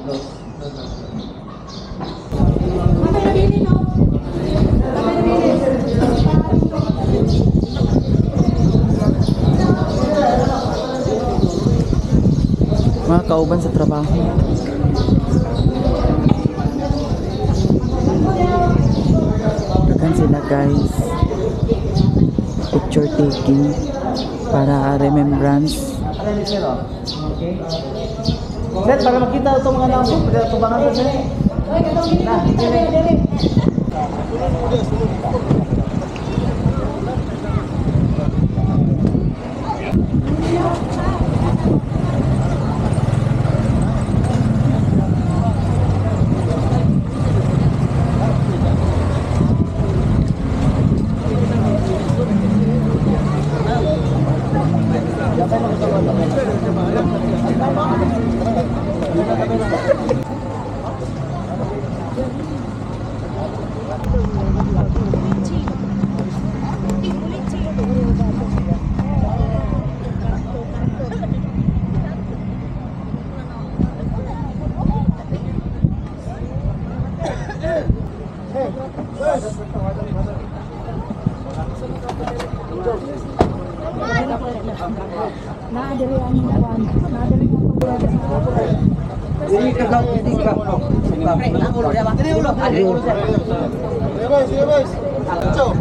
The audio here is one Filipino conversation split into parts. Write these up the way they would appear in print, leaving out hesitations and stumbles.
Mga kauban sa trabaho. Dagan sila guys. Picture taking para remembrance. Okay. Set para makita itong mga naso, para tubangan sa sini. Nah, dili. Naadiri ang kuan. Naadiri ang Ini kagak ini kagak. Ini ulo. Sige boys. Ciao.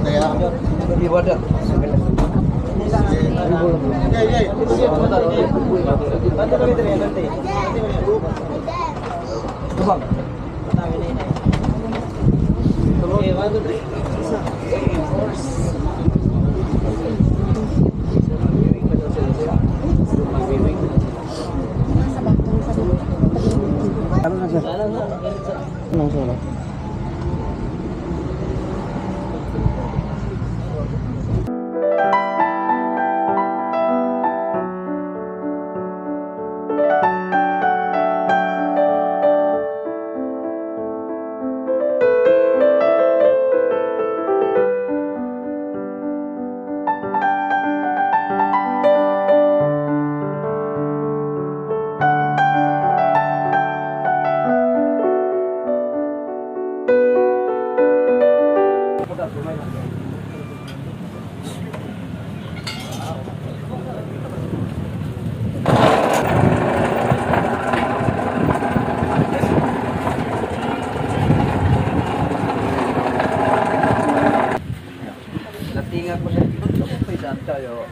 Kaya di wadah. Natingan ko sa dito ko pa dyan tayo.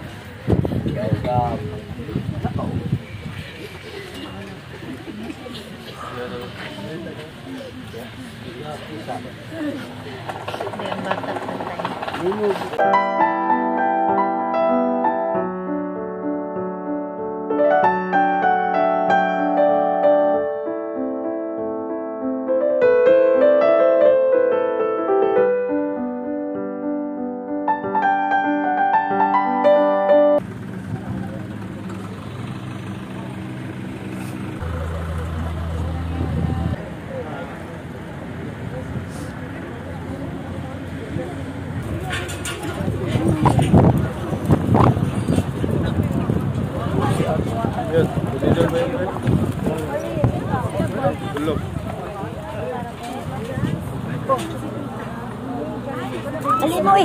Alimoy.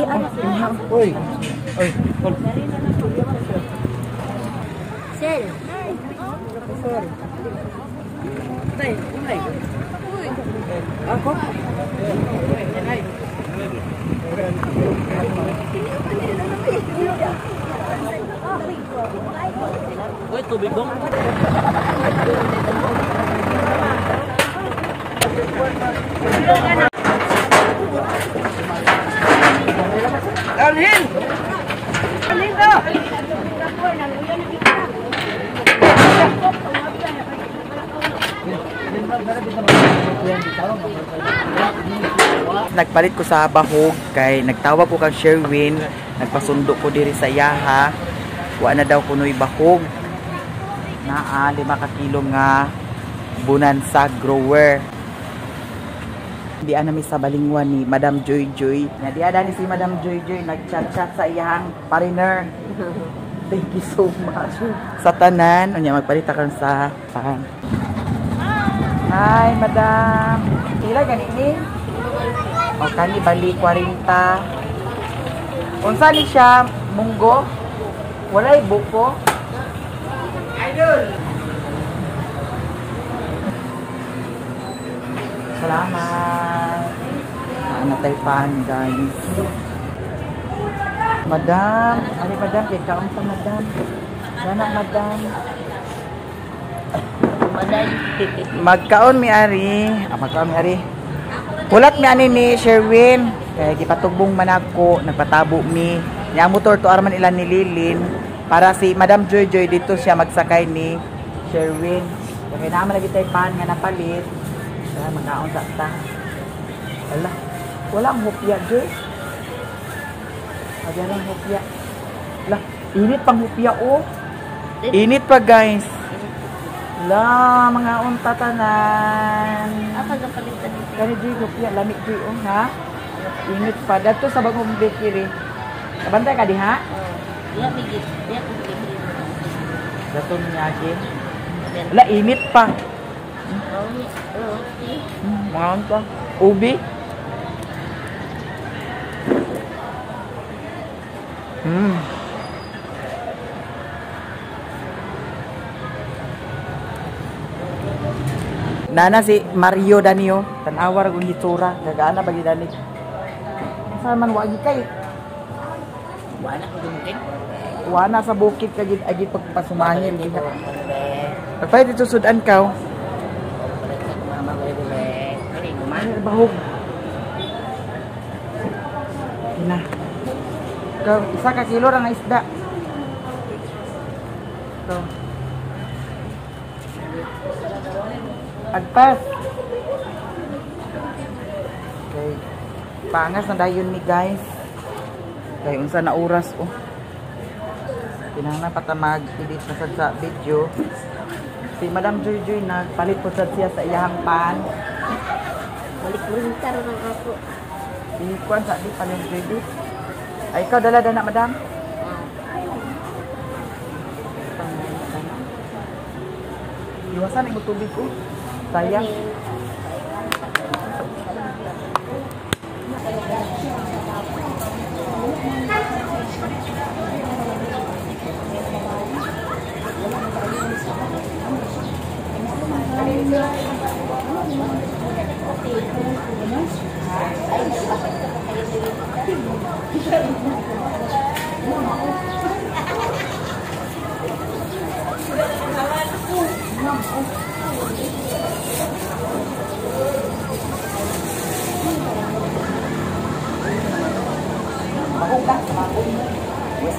Uy. Ay, Sel. ako? Uy, tubig bong. Dalhin! Dalhin ka! Nagpalit ko sa bahog kay nagtawag ko kang Sherwin, nagpasundo ko diri sa yaha. Wa na daw kunoy bahog. Naa 5 ka kilo nga Bonanza grower. Di anami sa balingwan ni Madam Joy Joy. Diada ni si Madam Joy Joy nagchat-chat sa iyang partner. Thank you so much. Sa tanan, unya magpalit ka sa pan. Hi, madam. Pila gani ni? O kani bali 40. Unsa ni siya? Munggo? Walay buko? Idol. Salamat. Ano tayo pan, guys? Madam, ali madam, kay kaon pa madam. Sana madam. Magkaon mi ari. Magkaon mi ari. Hulat mi ani ni Sherwin. Kaya gipatugbong man ako, nagpatabo mi. Yang motor to arman ilan ni Lilin para si Madam Joy Joy dito siya magsakay ni Sherwin. Kaya naman lagi tayo pan nga napalit. Kaya magkaon sa ta. Wala. Wala ang hupya, Joy. Ayan ang hupya. Wala. Init pang hupya, oh. Init pa, guys. La, mga untatanan. Apa gapalitan nito? Kani Joy, hupya. Lamig, Joy, oh, ha? Init pa. Dato sa bagong bakery. Kabantay ka di, ha? Dia migit. Dia migit. Dato niya, Joy. Wala, init pa. Mga unta. Ubi. Nana si Mario Danio, tanawar kung hitsura, gagaana bagi dani. Saan man wagi kay? Wala ko dumkin. Wana sa bukid kagid agi pagpasumangin diha. Pagpay dito sudan kaw. Ano bahog? Ina. Kaw isa ka kilo ra nga isda. To. Agpas. Okay. Pangas na dayon ni guys. Kay unsa na oras oh. Kinahanglan pa mag-edit pa sad sa video. Si Madam Joy Joy nagpalit po sad siya sa iyang pan. Balik luntar ng ako. Ikuan sa di pa yung Joy Joy. Ay ikaw dala na madam. Iwasan ang tubig ko. Sayang.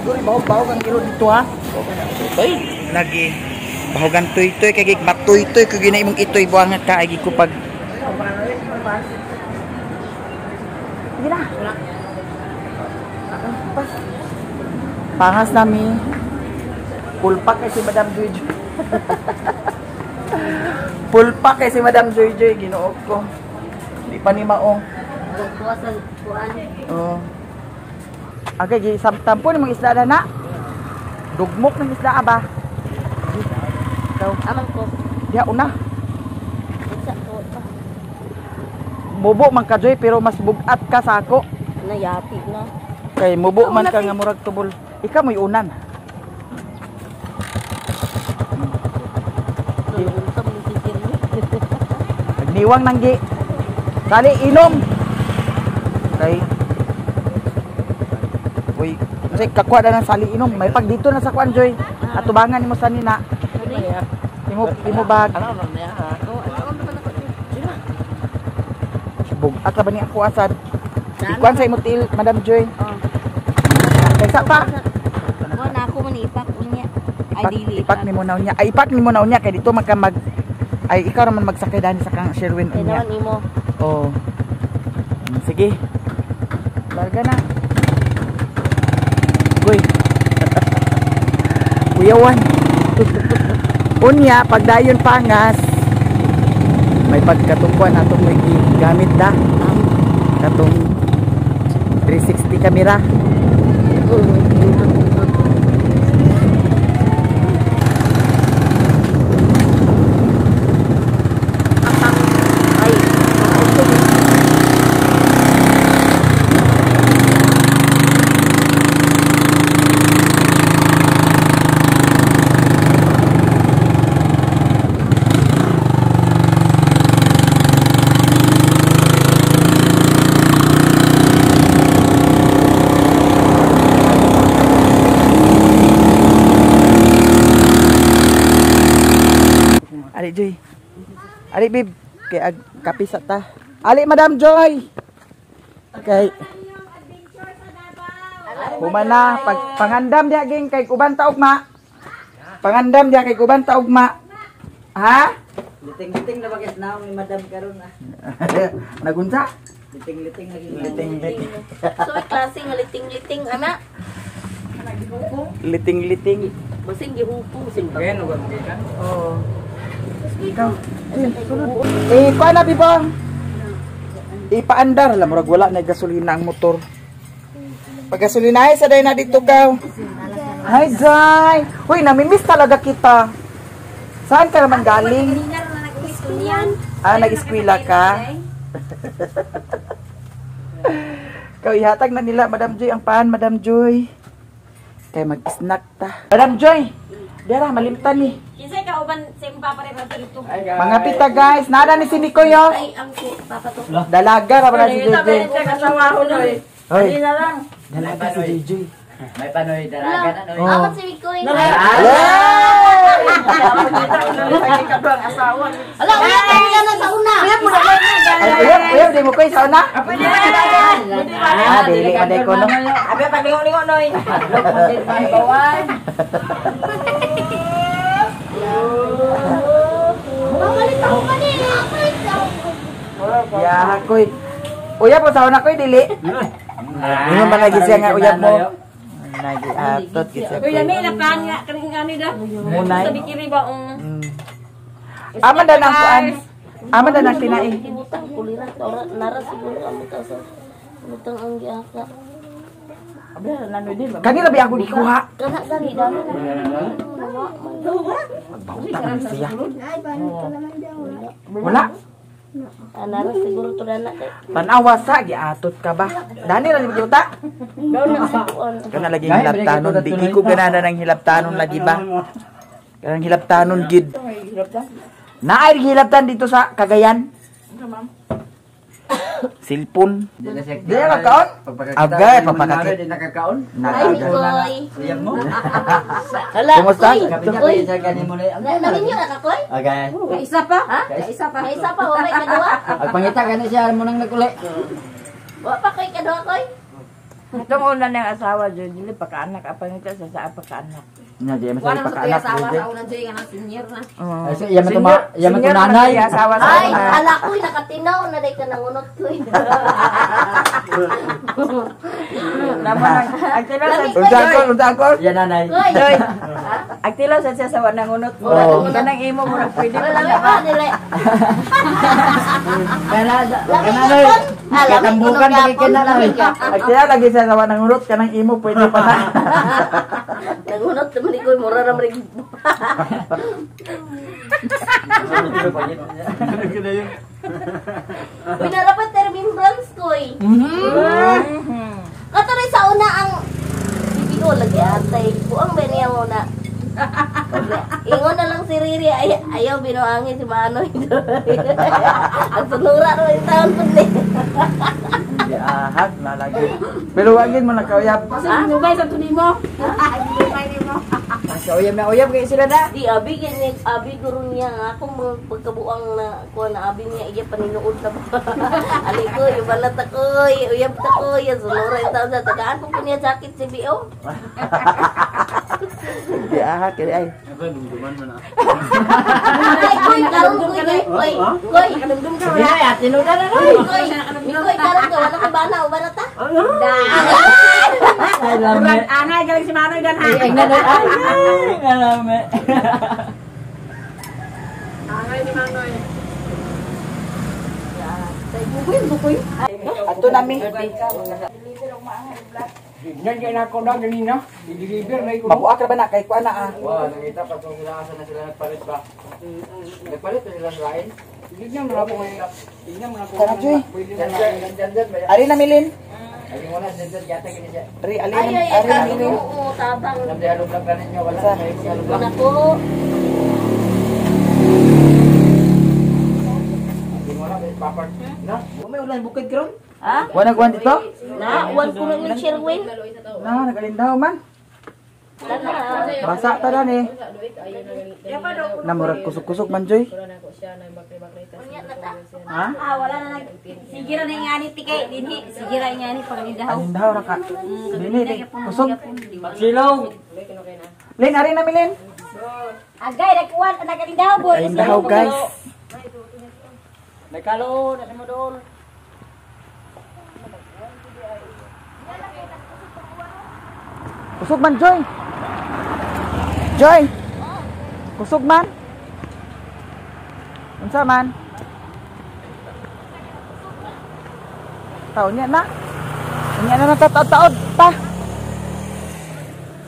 Siguro bahog-bahog ang ilo dito ha. Toy, lagi. Bahogan toy-toy kay matoy-toy kay gina imong itoy buangat ka agi ko pag. Sige na. Pangas nami. Pulpak kay si Madam Joy Joy. Pulpak kay si Madam Joy Joy ginuog ko. Di pa ni maong. Kuwasan kuan. Oh. Agay gi samtampo ni mga isda na. Dugmok ng isda ba? Ikaw Amang ko. diha una. Isa ko. Mubo man ka Joy pero mas bugat ka sa ako. Nayati na. Kay mubo man ka nga murag tubol. Ikaw mo'y unan. Unsa mo titir mo. Nagniwang nang gi. Dali inom. Kay uy, kasi kakuha na ng sali inom. May pag dito na sa kuan Joy. Atubangan nimo sa nina. Imo bag. Ano na ha? Oh, ano naman ako. Bugat ka ba ni ako asad? Ikuan sa imo til, Madam Joy. Oh. Kaysa pa. Wala ako man ipak unya. Ay dili. Ipak ni mo na unya. Ay ipak ni mo na unya kay dito magka mag ay ikaw naman magsakay dani sa kang Sherwin Ay unya. naman imo. Oh. Sige. Larga na. Uy. Kuyawan. Unya, pagdayon pangas. May pagkatungkuan atong may gamit da. Katong 360 camera. Ali Joy. Ali bib. Kay kapi sa ta. Ali Madam Joy. Kay humana pangandam dia ging kay kuban ta ugma. Pangandam dia kay kuban ta ugma. Ha? Liting-liting na bakit na ni Madam karon ah. Nagunsa? Liting-liting lagi. Liting-liting. So, klase nga liting-liting, ana. Liting-liting. Basing gihupong sin ba? Oh. Ikaw. Kuha na bibong. Ipaandar. Alam mo, wala na gasolina ang motor. Pag gasolina ay, saday na dito ka. Hi, Jai. Uy, namimiss talaga kita. Saan ka naman galing? Nag-eskwela ka? Ikaw, ihatag na nila, Madam Joy, ang paan, Madam Joy. Kaya mag-snack ta. Madam Joy, dara, malimtan ni. Kisay ka uban simpa pare pa dito. Mga pita, guys. Nada ni si Nico, yo. Ay, ang papatok. Dalaga, ra si JJ. Hoy, Dali na lang. dalaga si JJ. May panoy daraga na noy. Ako si Mikoy. Ala, uya tayo na sa una. Uy, di mo ko sa una? Dili pa day ko, no? Abi paglingo-lingo noy. Ya, koy. Uyab mo sa una, koy, dili. Ingon ba lagi siya nga uyab mo? Lagi atot siya. Kuya may nakan nga kaning ani da. Munay. Sabi kiri ba ang Aman da nang kuan. Aman da nang tinaing. utang kulira nara siguro ang sa utang ang giaka. Kanila ba ako gikuha? Kana gani dami. Bautang siya. Wala. Nara siguro to dana kay. Tanawa sa giatot ka ba? Dani ra ni uta. Daw na sa kuan. Kana lagi hilaptanon, di ko ganana nang hilaptanon lagi ba? Kanang hilaptanon gid. Naay hilaptan dito sa Cagayan. Silpon. Di na siya. Di na kaon? Agay, papakakit. Di nakakaon. Ay, Mikoy. Uyab mo. Hala. Kumusta? Kapi na kayo sa ganin mo na. Namin yun nakakoy? Okay. Isa pa? Ha? Isa pa. Isa pa, wala kay kadua. Ang pangita gani siya mo nang naguli. Wa pa kay kadua koy. Itong una ng asawa, Jojo, pagkaanak, apa nito sa pagkaanak. Nya di masay pakanak. unang joy nga senior na. Ay so iya man to nanay. Asawa sa Ay, ala koy nakatinaw na day ka nangunot koy. Unsa ko? Iya nanay. Koy. Joy, agtilaw sa siya sa wanangunot mo. Kanang imo mo pwede Wala pa pa dili. Kana Lami noy. kon. Katambukan kay kinanoy. Ay kaya lagi sa sawa ng urot kanang imo pwede pa na. Nangunot naman koy mura ra man. Uy, narapat remembrance koy. Katuloy sa una ang bibigo lagi atay. Buang ba niya muna? Ingon na lang si Riri, ayaw binuangin si Manoy. Ang sunura ro yung taon po din. Di ahag na lagi. Pero wagin mo na kauyab. Nubay sa tuni mo. So uyab kay sila da. Di abi ganyan, abi guro niya nga akong mga pagkabuang na kuha na abi niya iya paninuod na ba. Ali ko, yung balat ako, uyab ta ko, yung sunura yung taon sa tagaan po niya jacket si B.O. Di ahag kay ay. Ay, koy, karong koy, koy, koy, kadumdum ka wala. Ay tinuda na Koy, koy, koy, karong ka, wala ka bana, o bana ta? Ay lame. Anay, galing si Manoy dan ha. Ay na ay. Lame. Anay ni Manoy. Ato nami. Yan kaya na ako na ganina. I-deliver na iko. Mabuak ra ba na kay kuan na ah. Wow, nakita pa kung sila asa na sila nagpalit ba. Nagpalit na sila sa lain. Tignan mo na ako ngayon. Tignan mo na ako. Kana Joy. Diyan ba? Ari na milin. Ay mo na diyan yata gini siya. Ari Ay, alin. ay, Ari na ay, milin. oo, tabang. Namdi halog lang kanin niyo wala kayo halog lang. Wala ko. Di mo na papart. Na, may ulan bukid karon. Ha? Wala kuan dito? Na, uwan ko na yung Sherwin. Na nagalindaw man. Basa ta dan eh. Namurag kusog-kusog man joy. Ha? Wala na sigira na yung anit tikay dinhi. Sigira yung anit paglindahaw. Alindaw ra ka. Dili kusog. Silong! Len ari na milen. Agay nagkuwan nagalindahaw boy. Alindaw guys. Nagkalo, nasa mo doon. Kusog man Joy. Joy. Kusog man. Unsa man? Taon niya na. Unya na natataod pa.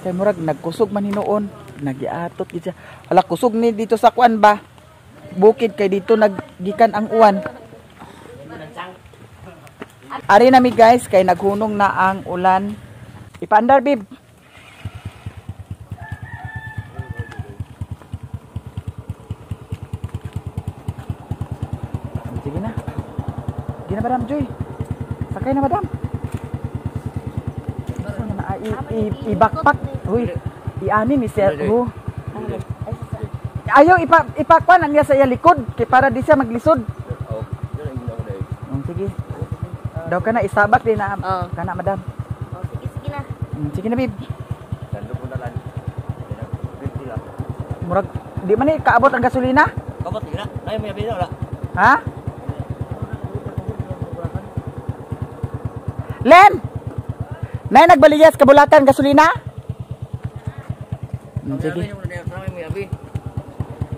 Kay murag nagkusog man hinuon, nagiatot gid siya. Hala kusog ni dito sa kuan ba? Bukid kay dito naggikan ang uwan. Ari na mi guys kay naghunong na ang ulan. Ipaandar bib. Sige na. Sige na madam Joy. Sakay na madam. I-backpack. Uy, i-ani ni sir. Ayaw ipakwan ang niya sa iya likod kay para di siya maglisod. Sige. Daw ka na isabak din na kana madam. Sige na. Sige na bib. Murag di man ni kaabot ang gasolina? Kabot na. Ay may abina wala. Ha? Len! Nay nagbaliyas ka Bulacan gasolina? Sige.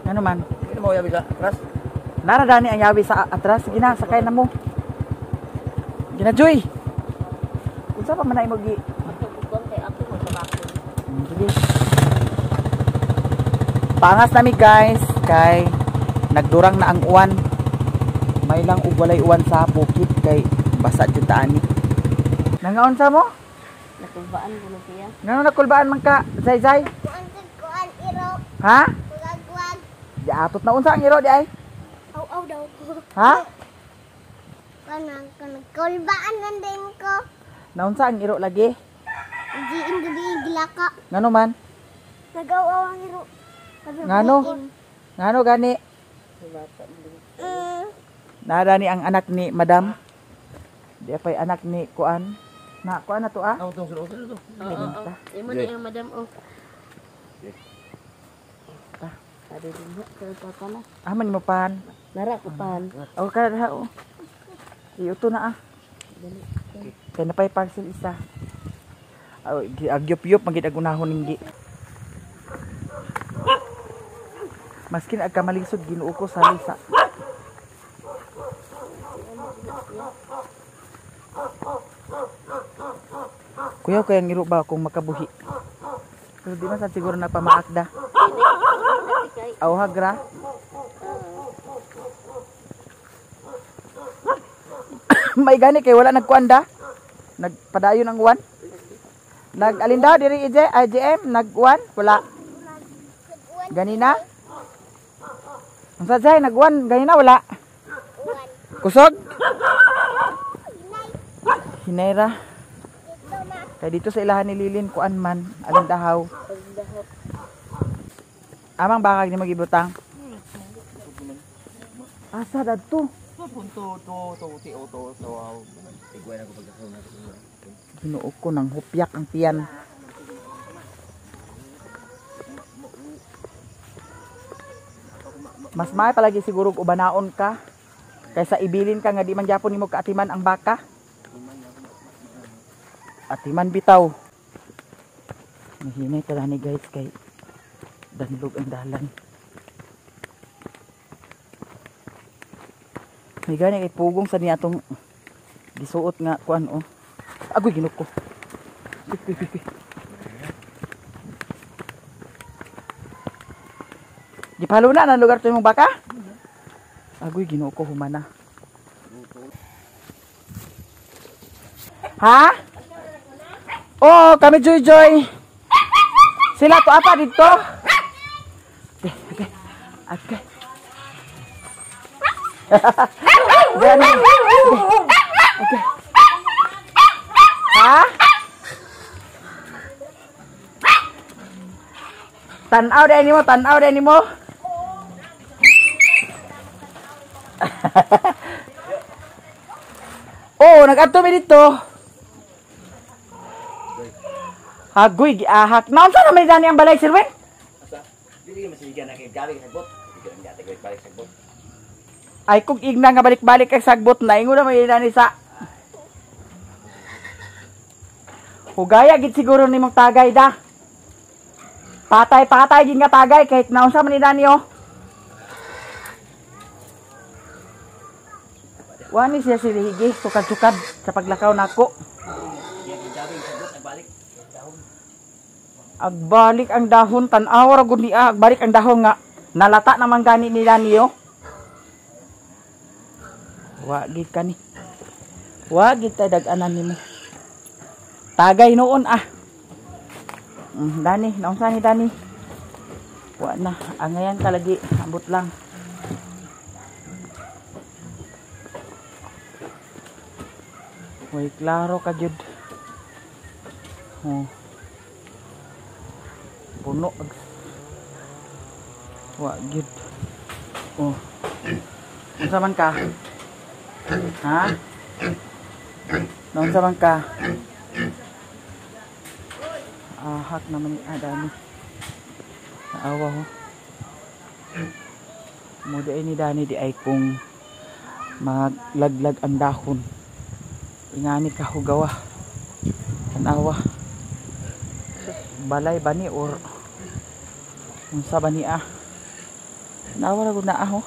Ano man? Ano mo yabi sa ras? Naradani ang yawi sa atras. Sige na, sakay na mo. Sige na, Joy. Unsa pa man na imo gi? Sige. Pangas nami guys, kay nagdurang na ang uwan. May lang ug walay uwan sa bukid kay basa jud ta ani. Nangaon sa mo? Nakulbaan ko na siya. Ngano nakulbaan man ka, Zay? Kuan iro. Ha? Wag. Di atot na unsa ang iro di ay? Aw daw. Ha? Kanang kulbaan man din ko. Naunsa ang iro lagi? Di indi gilaka. Ngano man? Nagaw ang iro. Ngano? Ngano gani? Nada ni ang anak ni Madam. Di apay anak ni Kuan. Na kuan na to ah. Ang tong sulod to. Oo. Imo ni ang madam oh. Ada din sa kana. Aman mo pan. Nara ko pan. O ka ha o. Iuto na ah. Kay napay parcel isa. Agyop-yop magid agunahon ning gi. Maskin agka malisod Ginoo ko sa lisa. Kuya ko yang iro ba kung makabuhi. Pero di man sad siguro napamaakda. Aw hagra. May gani kay wala nagkuanda. Nagpadayon ang uwan. Nag-alindaw diri IGM nag-uwan wala. Ganina? Unsa jay nag-uwan ganina wala. Kusog? Hinera. Kaya dito sa ilahan ni Lilin kuan man alindahaw. Amang bakag ni magibutang. Asa dadto? Punto to ti auto so tigway na ko pagkasaw na. Ginuo ko nang hupyak ang tiyan. Mas may palagi siguro ubanaon ka kaysa ibilin ka nga di man gyapon nimo kaatiman ang baka. Atiman bitaw. Mahinay tala ni guys kay danlog ang dalan. May gani kay pugong sa niya atong gisuot nga kuan oh. Agoy ginuk ko. Gipalo na ang lugar to imong baka? Agoy ginuk ko humana. Ha? Oh, kami Joy. Sila to apa dito? Okay. Gani. Okay. Ha? Tanaw din mo, tanaw din mo. Oh, nag-adto mi dito. Hagoy, giahak. Naon sa naman dani ang balay, Sir Wen? Dili masigan na kay galing sa bot. Dili nga tagoy balik sa bot. Ay, kung igna nga balik-balik kay sagbot na, ingo na may dani sa... Hugaya, gid siguro ni mong tagay da. Patay-patay, gid nga tagay, kahit naon sa man dani, oh. Wani siya silihigi, sukad-sukad sa paglakaw nako. Agbalik ang dahon, tanaw ra gud niya, agbalik ang dahon nga nalata naman gani nila niyo. Wa gid kani. Wa gid ta dag-anan nimo. Tagay noon ah. Dani, naunsa ni Dani? Wa na, angayan kalagi, ambot lang. Uy, klaro ka jud. Oh. Puno. Wa gid. Oh. Unsa man ka? Ha? Unsa man ka? Ahak naman ni Dani. Naawa ho. Muda ni Dani di ay kung maglaglag ang dahon. Ingani ka hugawa. Tanawa. Balay ba ni or unsa ba ni ah? Tanawa ra gud na ah.